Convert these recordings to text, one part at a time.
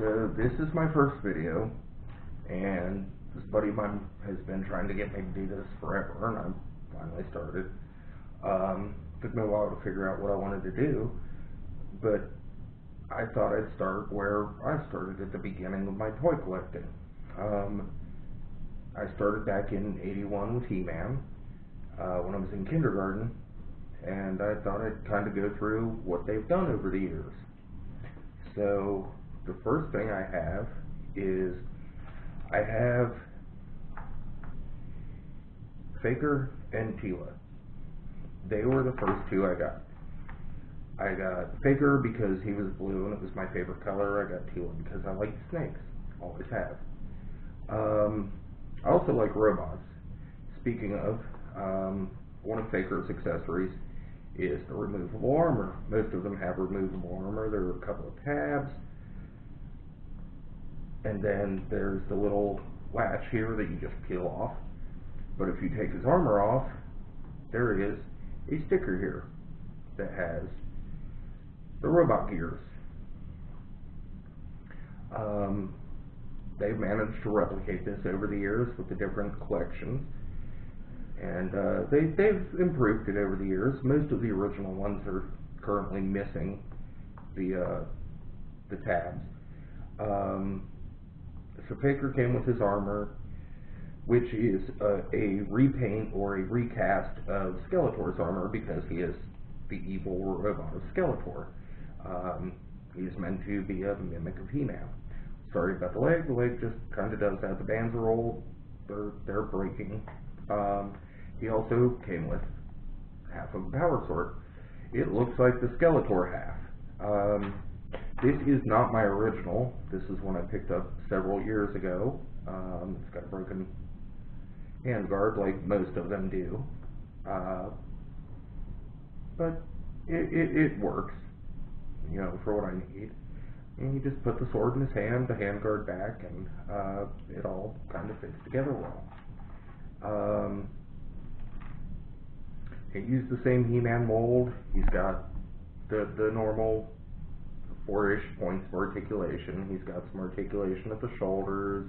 So this is my first video, and this buddy of mine has been trying to get me to do this forever, and I finally started. Took me a while to figure out what I wanted to do, but I thought I'd start where I started at the beginning of my toy collecting. I started back in '81 with He-Man when I was in kindergarten, and I thought I'd kind of go through what they've done over the years. So the first thing I have is I have Faker and Teela. They were the first two I got. I got Faker because he was blue and it was my favorite color. I got Teela because I like snakes. Always have. I also like robots. Speaking of, one of Faker's accessories is the removable armor. Most of them have removable armor. There are a couple of tabs. And then there's the little latch here that you just peel off. But if you take his armor off, there is a sticker here that has the robot gears. They've managed to replicate this over the years with the different collections, and they've improved it over the years. Most of the original ones are currently missing the tabs. So Faker came with his armor, which is a repaint or a recast of Skeletor's armor because he is the evil robot of Skeletor. He's meant to be a mimic of He-Man. Sorry about the leg. The leg just kind of does that. The bands are old. They're breaking. He also came with half of a power sword. It looks like the Skeletor half. This is not my original. This is one I picked up several years ago. It's got a broken handguard like most of them do. But it works, you know, for what I need. And you just put the sword in his hand, the handguard back, and it all kind of fits together well. He used the same He-Man mold. He's got the normal 4-ish points of articulation. He's got some articulation at the shoulders,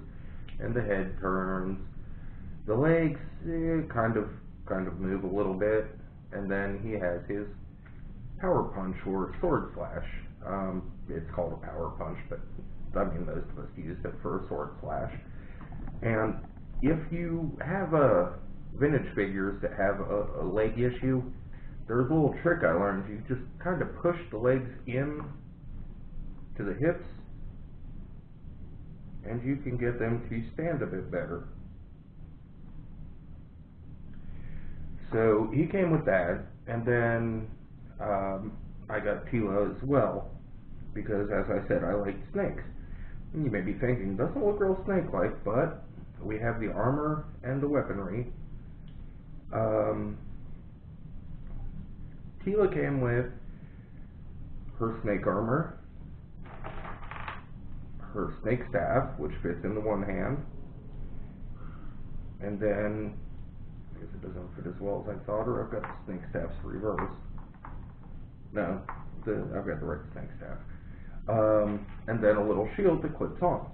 and the head turns. The legs kind of move a little bit, and then he has his power punch or sword slash. It's called a power punch, but I mean most of us use it for a sword slash. And if you have vintage figures that have a leg issue, there's a little trick I learned. You just kind of push the legs in to the hips, and you can get them to stand a bit better. So he came with that, and then I got Teela as well, because as I said, I like snakes. And you may be thinking, doesn't look real snake-like, but we have the armor and the weaponry. Teela came with her snake armor, her snake staff, which fits in the one hand, and then I guess it doesn't fit as well as I thought, or I've got the snake staffs reversed. No, I've got the right snake staff. And then a little shield that clips on.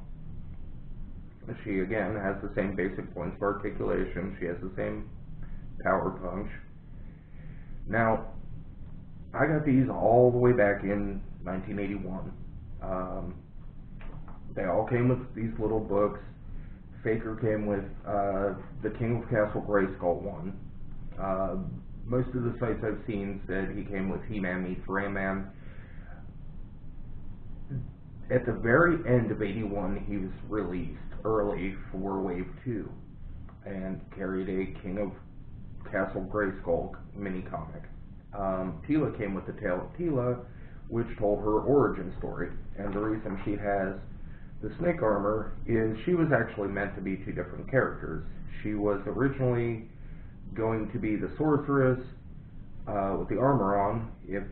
She again has the same basic points of articulation. She has the same power punch. Now, I got these all the way back in 1981. They all came with these little books. Faker came with the King of Castle Grayskull one. Most of the sites I've seen said he came with He-Man meets Rayman. At the very end of '81, he was released early for Wave 2 and carried a King of Castle Grayskull mini-comic. Teela came with the Tale of Teela, which told her origin story. And the reason she has the snake armor is she was actually meant to be two different characters. She was originally going to be the sorceress with the armor on, if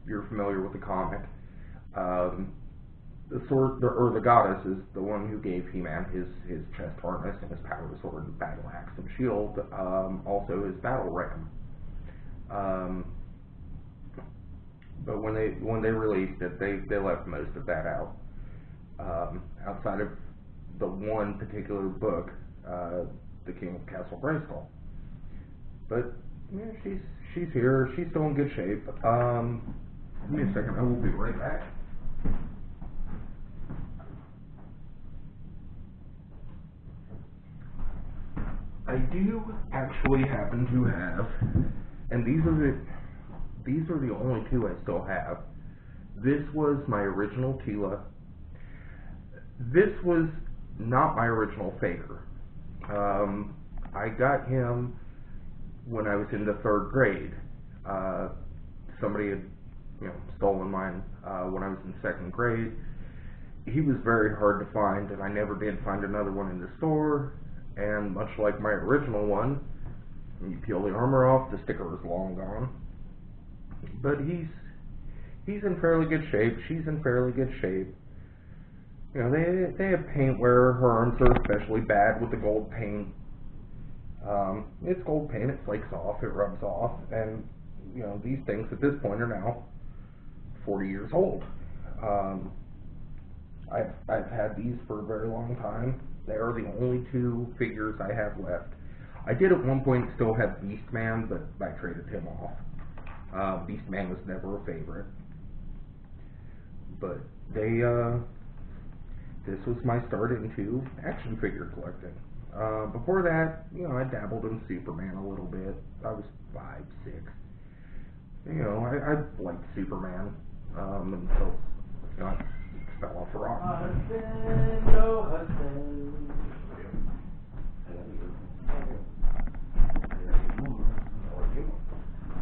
you're familiar with the comic. The goddess is the one who gave He-Man his chest harness and his power sword and battle axe and shield, also his battle ram. But when they released it, they left most of that out. outside of the one particular book, The King of Castle Grayskull. But yeah, she's here. She's still in good shape. Give me a second. I will be right back. I do actually happen to have, and these are the only two I still have. This was my original Teela. This was not my original Faker. I got him when I was in the 3rd grade. Somebody had, stolen mine when I was in 2nd grade. He was very hard to find, and I never did find another one in the store. And much like my original one, when you peel the armor off, the sticker is long gone. But he's in fairly good shape. She's in fairly good shape. They have paint where her arms are especially bad with the gold paint. It's gold paint, it flakes off, it rubs off, and these things at this point are now 40 years old. I've had these for a very long time. They are the only 2 figures I have left. I did at one point still have Beastman, but I traded him off. Beastman was never a favorite. But this was my start into action figure collecting. Before that, I dabbled in Superman a little bit. I was 5, 6. I liked Superman until I fell off a rock. Husband, oh husband.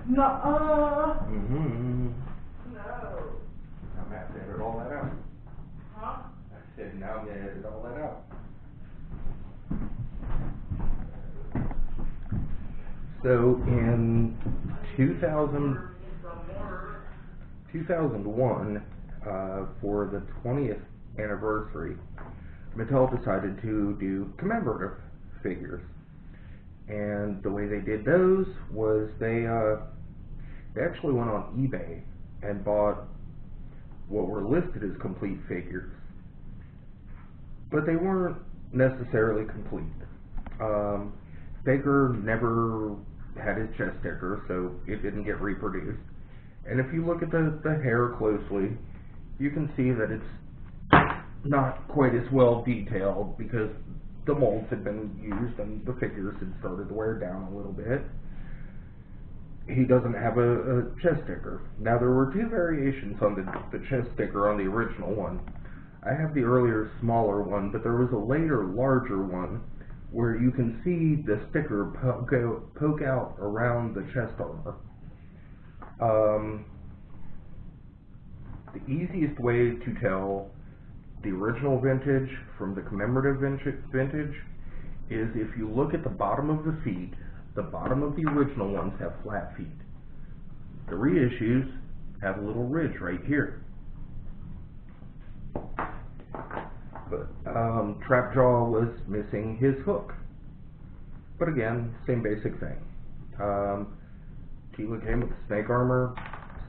No. No. I'm gonna have to edit all that out. Huh? I said now I'm gonna edit all that out. So in 2001, for the 20th anniversary, Mattel decided to do commemorative figures. And the way they did those was they actually went on eBay and bought what were listed as complete figures. But they weren't necessarily complete. Faker never had his chest sticker, so it didn't get reproduced. And if you look at the hair closely, you can see that it's not quite as well detailed because the molds had been used and the figures had started to wear down a little bit. He doesn't have a chest sticker. Now there were 2 variations on the chest sticker on the original one. I have the earlier smaller one, but there was a later larger one where you can see the sticker poke out around the chest armor. The easiest way to tell the original vintage from the commemorative vintage is if you look at the bottom of the feet. The bottom of the original ones have flat feet. The reissues have a little ridge right here. But Trapjaw was missing his hook. But again, same basic thing. Teela came with the snake armor,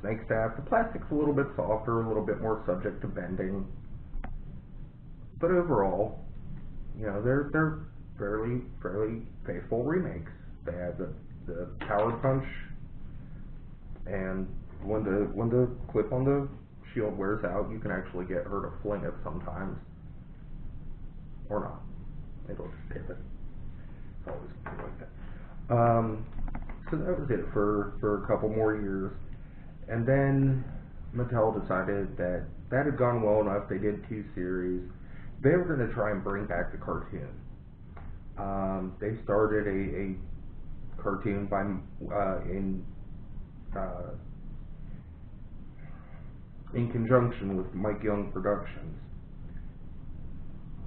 snake staff. The plastic's a little bit softer, a little bit more subject to bending. But overall, they're fairly faithful remakes. They have the power punch, and when the clip on the shield wears out, you can actually get her to fling it sometimes, or not. It'll just pivot. It's always going to be like that. So that was it for a couple more years, and then Mattel decided that had gone well enough. They did 2 series. They were going to try and bring back the cartoon. They started a cartoon by in conjunction with Mike Young Productions.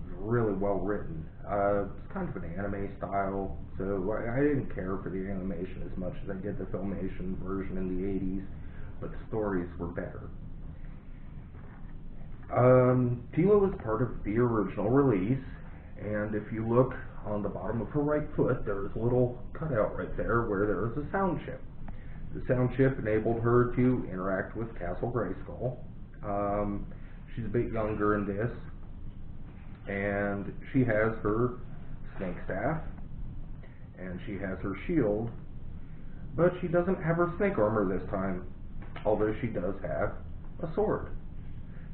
It was really well written. It's kind of an anime style, so I didn't care for the animation as much as I did the Filmation version in the 80s, but the stories were better. Teela was part of the original release, and if you look on the bottom of her right foot, there's a little cutout right there where there is a sound chip. The sound chip enabled her to interact with Castle Grayskull. She's a bit younger in this. and she has her snake staff, and she has her shield, but she doesn't have her snake armor this time, although she does have a sword.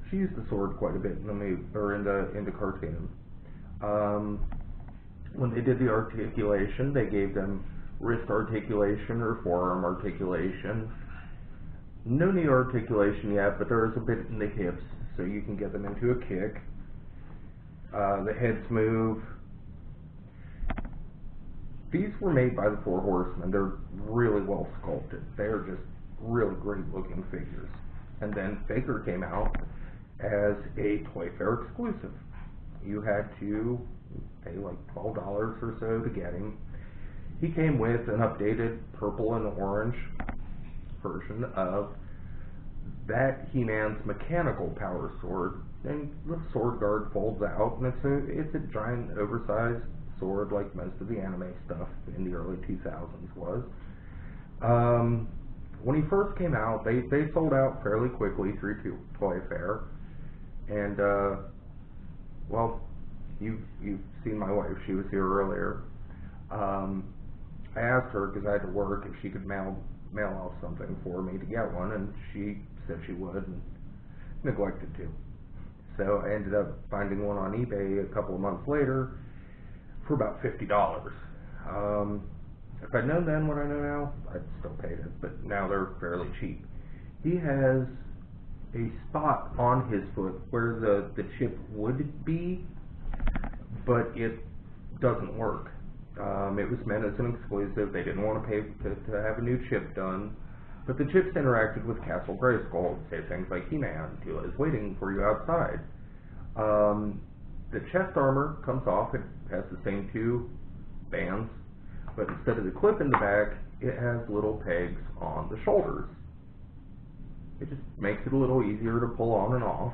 She used the sword quite a bit in the movie, or in the cartoon. When they did the articulation, they gave them wrist articulation or forearm articulation. No knee articulation yet, but there is a bit in the hips, so you can get them into a kick. The heads move. These were made by the Four Horsemen. They're really well sculpted. They're just really great looking figures. And then Faker came out as a Toy Fair exclusive. You had to pay like $12 or so to get him. He came with an updated purple and orange version of that He-Man's mechanical power sword, and the sword guard folds out, and it's a giant oversized sword like most of the anime stuff in the early 2000s was. When he first came out, they sold out fairly quickly through Toy Fair, and well, you've seen my wife, she was here earlier. I asked her, because I had to work, if she could mail off something for me to get one, and she said she would, and neglected to. So I ended up finding one on eBay a couple of months later for about $50. If I'd known then what I know now, I'd still paid it, but now they're fairly cheap. He has a spot on his foot where the chip would be, but it doesn't work. It was meant as an exclusive. They didn't want to pay to have a new chip done, but the chips interacted with Castle Grayskull to say things like, He-Man, Teela is waiting for you outside. The chest armor comes off. It has the same two bands, but instead of the clip in the back, it has little pegs on the shoulders. It just makes it a little easier to pull on and off.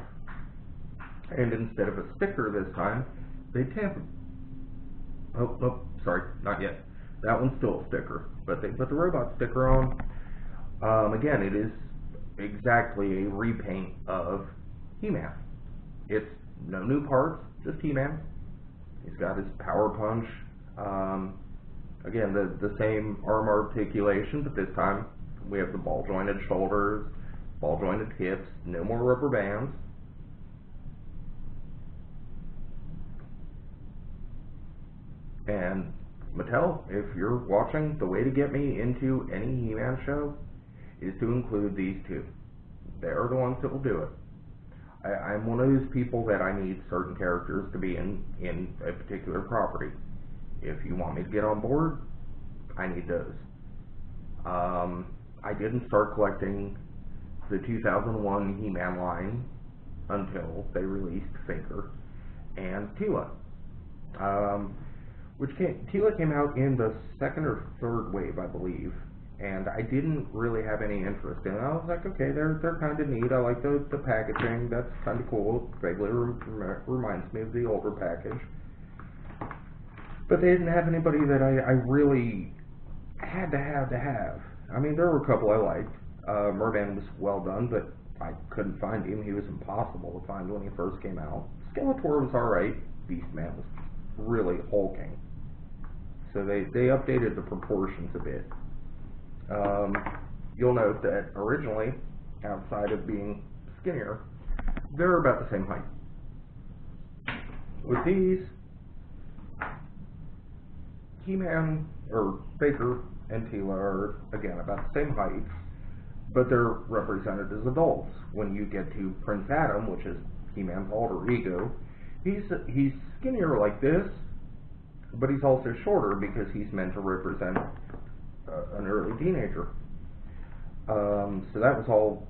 And instead of a sticker this time, they tamp it. Oh, sorry, not yet. That one's still a sticker, but they put the robot sticker on. Again, it is exactly a repaint of He-Man. It's no new parts, just He-Man. He's got his power punch. Again, the same arm articulation, but this time we have the ball jointed shoulders, ball jointed hips, no more rubber bands. And Mattel, if you're watching, the way to get me into any He-Man show is to include these two. They're the ones that will do it. I'm one of those people that I need certain characters to be in a particular property. If you want me to get on board, I need those. I didn't start collecting the 2001 He-Man line until they released Faker and Teela. Teela came out in the second or third wave, I believe, and I didn't really have any interest in it. I was like, okay, they're kind of neat. I like the packaging. That's kind of cool. It vaguely reminds me of the older package. But they didn't have anybody that I really had to have. I mean, there were a couple I liked. Merman was well done, but I couldn't find him. He was impossible to find when he first came out. Skeletor was alright. Beastman was really hulking. So they updated the proportions a bit. You'll note that originally, outside of being skinnier, they're about the same height. With these, He-Man, or Faker and Teela are, again, about the same height, but they're represented as adults. When you get to Prince Adam, which is He-Man's alter ego, he's skinnier like this, but he's also shorter because he's meant to represent an early teenager. So that was all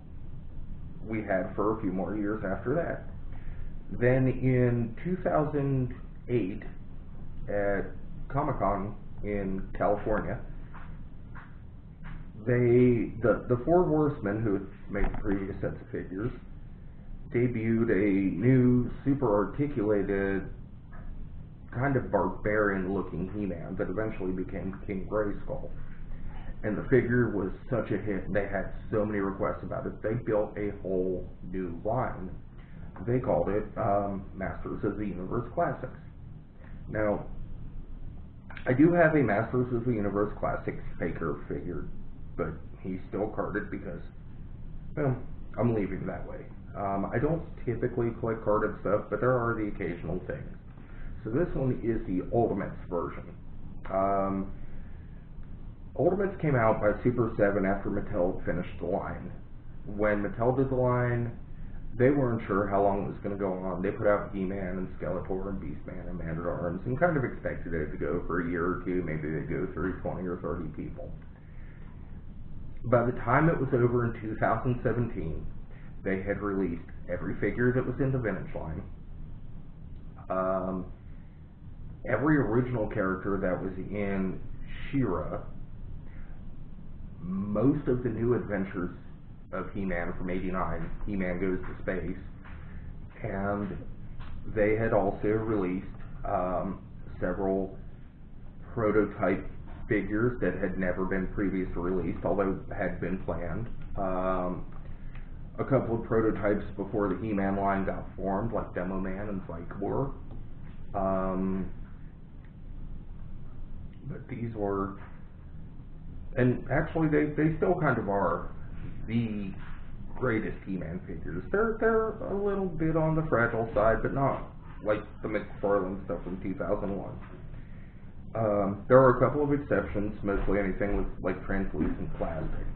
we had for a few more years after that. Then in 2008, at Comic-Con in California, the Four Horsemen, who had made the previous sets of figures, debuted a new, super articulated, kind of barbarian-looking He-Man that eventually became King Grayskull. And the figure was such a hit, they had so many requests about it, they built a whole new line. they called it Masters of the Universe Classics. Now, I do have a Masters of the Universe Classics Faker figure, but he's still carded because, well, I'm leaving that way. I don't typically collect carded stuff, but there are the occasional things. So this one is the Ultimates version. Ultimates came out by Super 7 after Mattel finished the line. When Mattel did the line, they weren't sure how long it was going to go on. They put out He-Man and Skeletor and Beastman and Man-at-Arms and kind of expected it to go for a year or two. Maybe they'd go through 20 or 30 people. By the time it was over in 2017, they had released every figure that was in the vintage line, every original character that was in She-Ra, most of the new adventures of He-Man from '89, He-Man Goes to Space, and they had also released several prototype figures that had never been previously released, although had been planned. A couple of prototypes before the He-Man line got formed, like Demo Man and Vicor. But these were, and actually they still kind of are, the greatest He-Man figures. They're a little bit on the fragile side, but not like the McFarlane stuff from 2001. There are a couple of exceptions, mostly anything with like translucent plastic.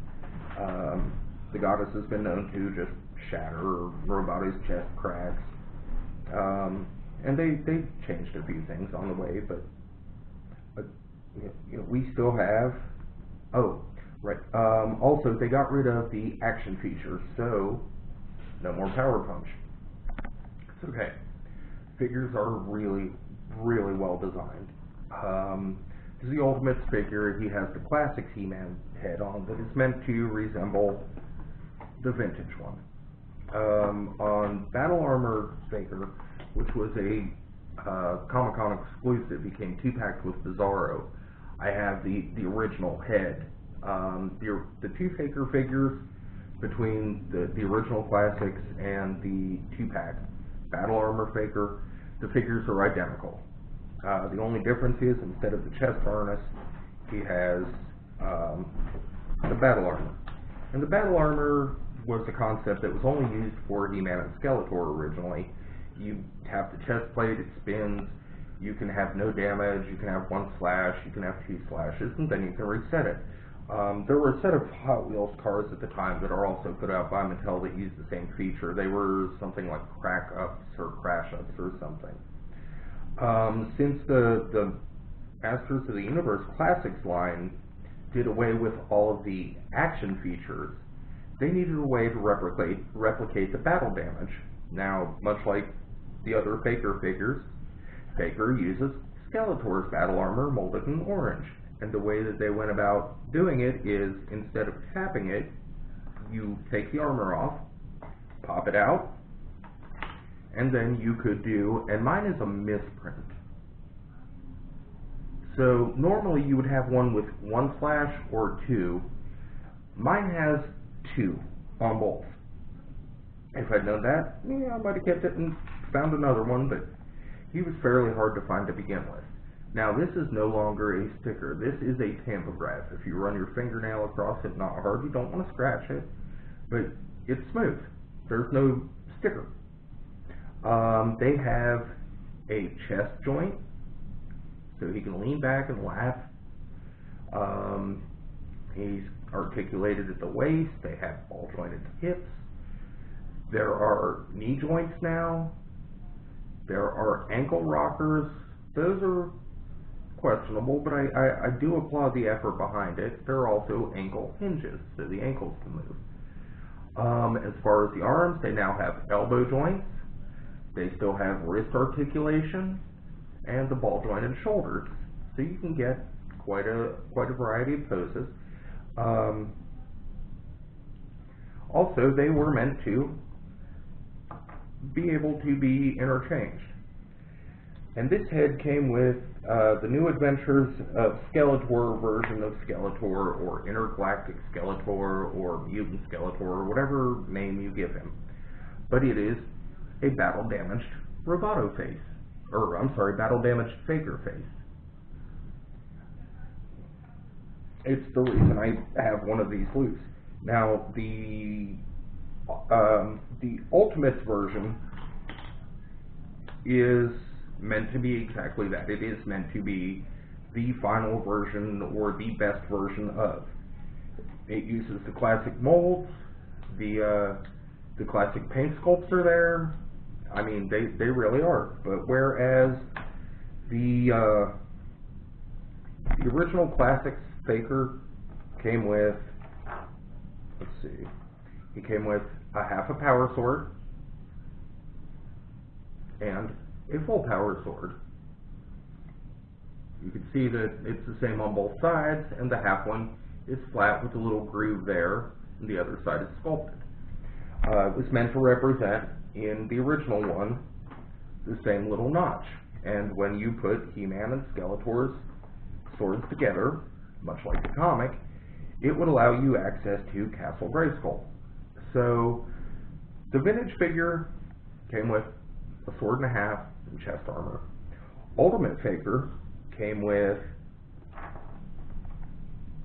The Goddess has been known to just shatter or Roboti's chest cracks. And they changed a few things on the way, but you know, we still have, also they got rid of the action feature, so no more Power Punch. It's okay. Figures are really, really well designed. This is the Ultimates figure. He has the classic He-Man head on that is meant to resemble the vintage one. On Battle Armor Faker, which was a Comic-Con exclusive, became 2-packed with Bizarro, I have the original head. The two Faker figures between the original classics and the 2-pack Battle Armor Faker, the figures are identical. The only difference is, instead of the chest harness, he has the battle armor. And the battle armor was a concept that was only used for He-Man and Skeletor originally. You tap the chest plate, it spins, you can have no damage, you can have 1 slash, you can have 2 slashes, and then you can reset it. There were a set of Hot Wheels cars at the time that are also put out by Mattel that used the same feature. They were something like Crack Ups or Crash Ups or something. Since the Masters of the Universe Classics line did away with all of the action features, they needed a way to replicate the battle damage. Now, much like the other Faker figures, Faker uses Skeletor's battle armor molded in orange. And the way that they went about doing it is, instead of tapping it, you take the armor off, pop it out, and then you could do, and mine is a misprint. So normally you would have one with 1 slash or 2. Mine has 2 on both. If I'd known that, I might have kept it and found another one, but he was fairly hard to find to begin with. Now this is no longer a sticker. This is a tampograph. If you run your fingernail across it, not hard, you don't want to scratch it, but it's smooth. There's no sticker. They have a chest joint, so he can lean back and laugh. He's articulated at the waist. They have ball jointed hips. There are knee joints now. There are ankle rockers. Those are questionable, but I do applaud the effort behind it. There are also ankle hinges, so the ankles can move. As far as the arms, they now have elbow joints. They still have wrist articulation and the ball jointed shoulders, so you can get quite a variety of poses. Also, they were meant to be able to be interchanged. And this head came with the New Adventures of Skeletor version of Skeletor, or Intergalactic Skeletor, or Mutant Skeletor, or whatever name you give him. But it is a battle-damaged Roboto face. Or, I'm sorry, battle-damaged Faker face. It's the reason I have one of these loose. Now, the Ultimates version is meant to be exactly that. It is meant to be the final version or the best version of. It uses the classic molds, the classic paint sculpts are there. I mean, they really are. But whereas the original Classics Faker came with, let's see, he came with a half a power sword and a full power sword. You can see that it's the same on both sides, and the half one is flat with a little groove there, and the other side is sculpted. It was meant to represent, in the original one, the same little notch. And when you put He-Man and Skeletor's swords together, much like the comic, it would allow you access to Castle Grayskull. So, the vintage figure came with a sword and a half and chest armor. Ultimate Faker came with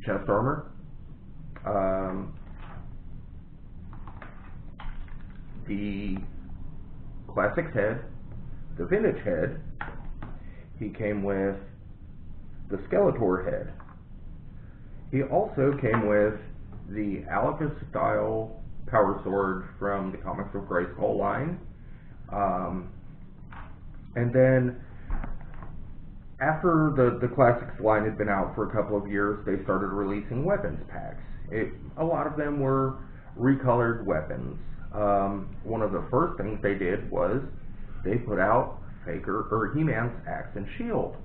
chest armor, the Classics head, the vintage head. He came with the Skeletor head. He also came with the Alicus style power sword from the Comics of Grayskull line. And then after the Classics line had been out for a couple of years, they started releasing weapons packs. A lot of them were recolored weapons. One of the first things they did was they put out He-Man's axe and shield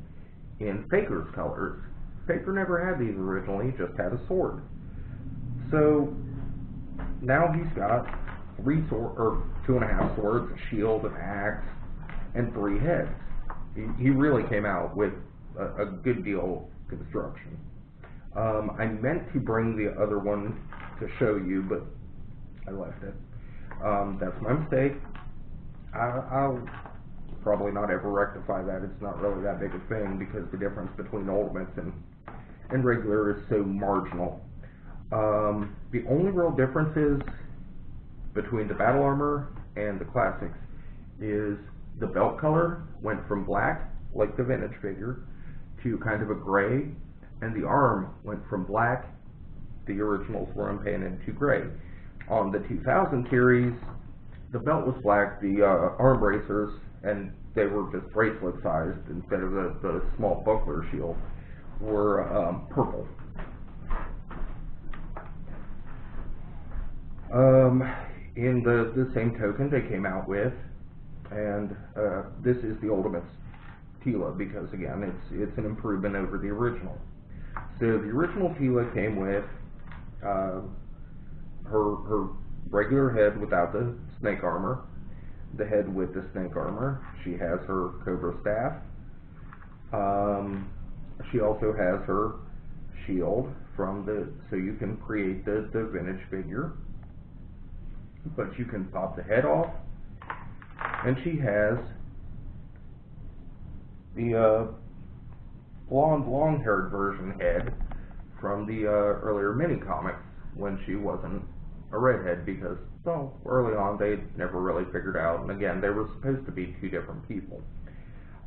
in Faker's colors. Faker never had these originally, just had a sword. So now he's got 2.5 swords, a shield, an axe, and 3 heads. He really came out with a good deal of construction. I meant to bring the other one to show you, but I left it. That's my mistake. I'll probably not ever rectify that. It's not really that big a thing because the difference between Ultimates and regular is so marginal. The only real differences between the battle armor and the Classics is the belt color went from black, like the vintage figure, to kind of a gray, and the arm went from black, the originals were unpainted, to gray. On the 2000 series, the belt was black, the arm bracers, and they were just bracelet sized instead of the small buckler shield, were purple. In the same token, they came out with, and this is the Ultimates Teela, because again, it's an improvement over the original. So the original Teela came with her regular head without the snake armor, the head with the snake armor. She has her cobra staff. She also has her shield so you can create the vintage figure, but you can pop the head off, and she has the blonde, long-haired version head from the earlier mini-comics when she wasn't a redhead, because, well, early on they never really figured out, and again, they were supposed to be 2 different people.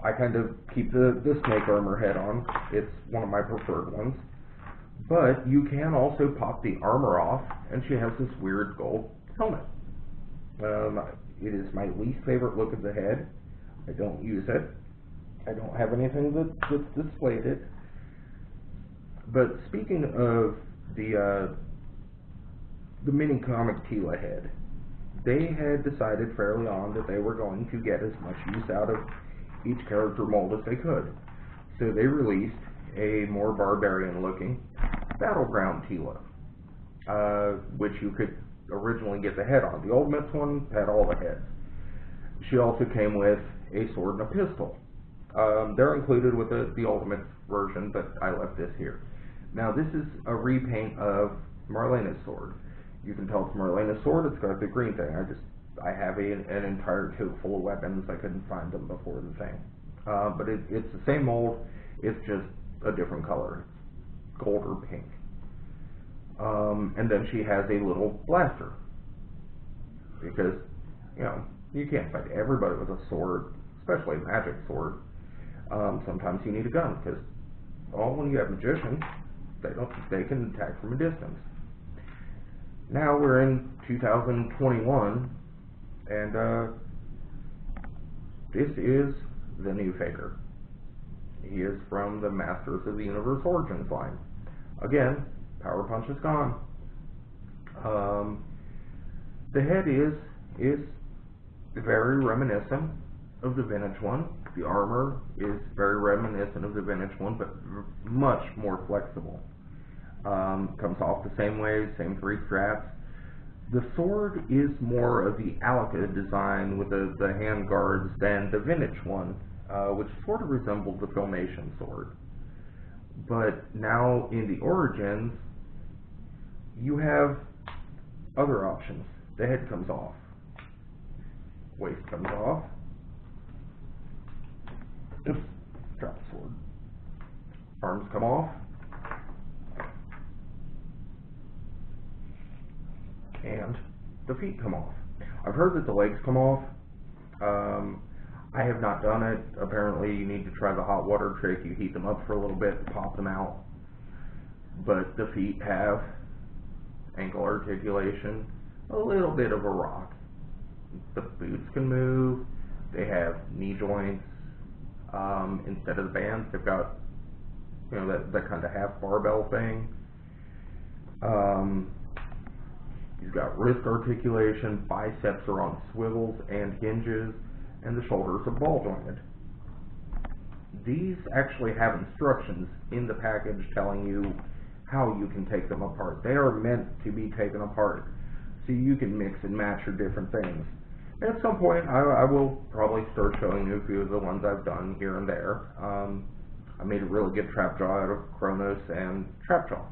I kind of keep the snake armor head on. It's one of my preferred ones. But you can also pop the armor off, and she has this weird gold helmet. It is my least favorite look of the head. I don't use it. I don't have anything that's displayed it. But speaking of the mini comic Teela head, they had decided fairly on that they were going to get as much use out of each character mold as they could. So they released a more barbarian looking Battleground Teela, which you could originally get the head on. The Ultimates one had all the heads. She also came with a sword and a pistol. They're included with the Ultimates version, but I left this here. Now this is a repaint of Marlena's sword. You can tell it's Marlena's sword, it's got the green thing. I just I have an entire tote full of weapons. I couldn't find them before the thing. But it's the same mold, it's just a different color. Gold or pink. And then she has a little blaster. Because, you know, you can't fight everybody with a sword, especially a magic sword. Sometimes you need a gun, because when you have magicians, they can attack from a distance. Now we're in 2021, and this is the new Faker. He is from the Masters of the Universe Origins line. Again, Power Punch is gone. The head is very reminiscent of the vintage one. The armor is very reminiscent of the vintage one, but much more flexible. Comes off the same way, same 3 straps. The sword is more of the Alaka design with the hand guards than the vintage one, which sort of resembled the Filmation sword. But now in the Origins, you have other options. The head comes off, waist comes off, just drop the sword. Arms come off, and the feet come off. I've heard that the legs come off. I have not done it. Apparently you need to try the hot water trick. You heat them up for a little bit and pop them out. But the feet have ankle articulation, a little bit of a rock. The boots can move. They have knee joints. Instead of the bands, they've got, you know, that kind of half barbell thing. He's got wrist articulation, biceps are on swivels and hinges, and the shoulders are ball jointed. These actually have instructions in the package telling you how you can take them apart. They are meant to be taken apart so you can mix and match your different things. And at some point, I will probably start showing you a few of the ones I've done here and there. I made a really good trap jaw out of Kronos and trap jaw.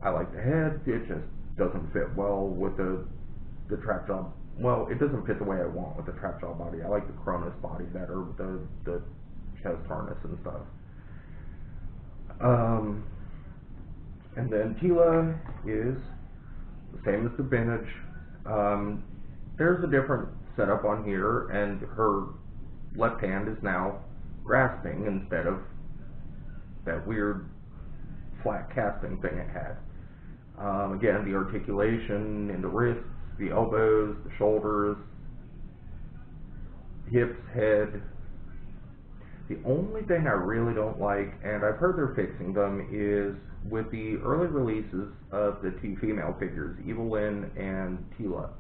I like the head, it just doesn't fit well with the trap jaw. Well, it doesn't fit the way I want with the trap jaw body. I like the Kronos body better with the chest harness and stuff. And then Teela is the same as the vintage. There's a different setup on here, and her left hand is now grasping instead of that weird flat casting thing it had. Again, the articulation in the wrists, the elbows, the shoulders, hips, head. The only thing I really don't like, and I've heard they're fixing them, is with the early releases of the 2 female figures, Evelyn and Teela.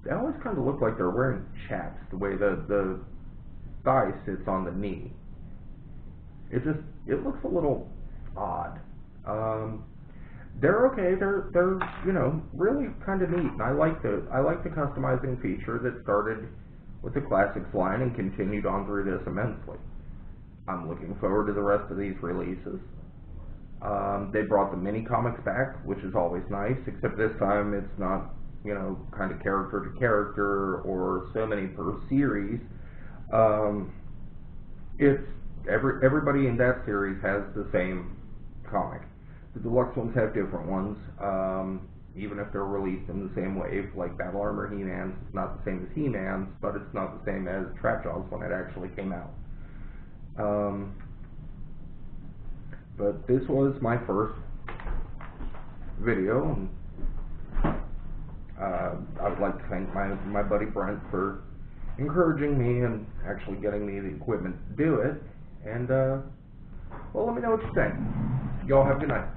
They always kind of look like they're wearing chaps, the way the thigh sits on the knee. It looks a little odd. They're okay. They're you know, really kind of neat, and I like the customizing feature that started with the Classics line and continued on through this immensely. I'm looking forward to the rest of these releases. They brought the mini comics back, which is always nice, except this time it's not, you know, kind of character to character or so many per series. It's everybody in that series has the same comic. The deluxe ones have different ones, even if they're released in the same wave, like Battle Armor He-Man's. It's not the same as He-Man's, but it's not the same as Trapjaw's when it actually came out. But this was my first video, and I would like to thank my buddy Brent for encouraging me and actually getting me the equipment to do it. And, well, let me know what you think. Y'all have a good night.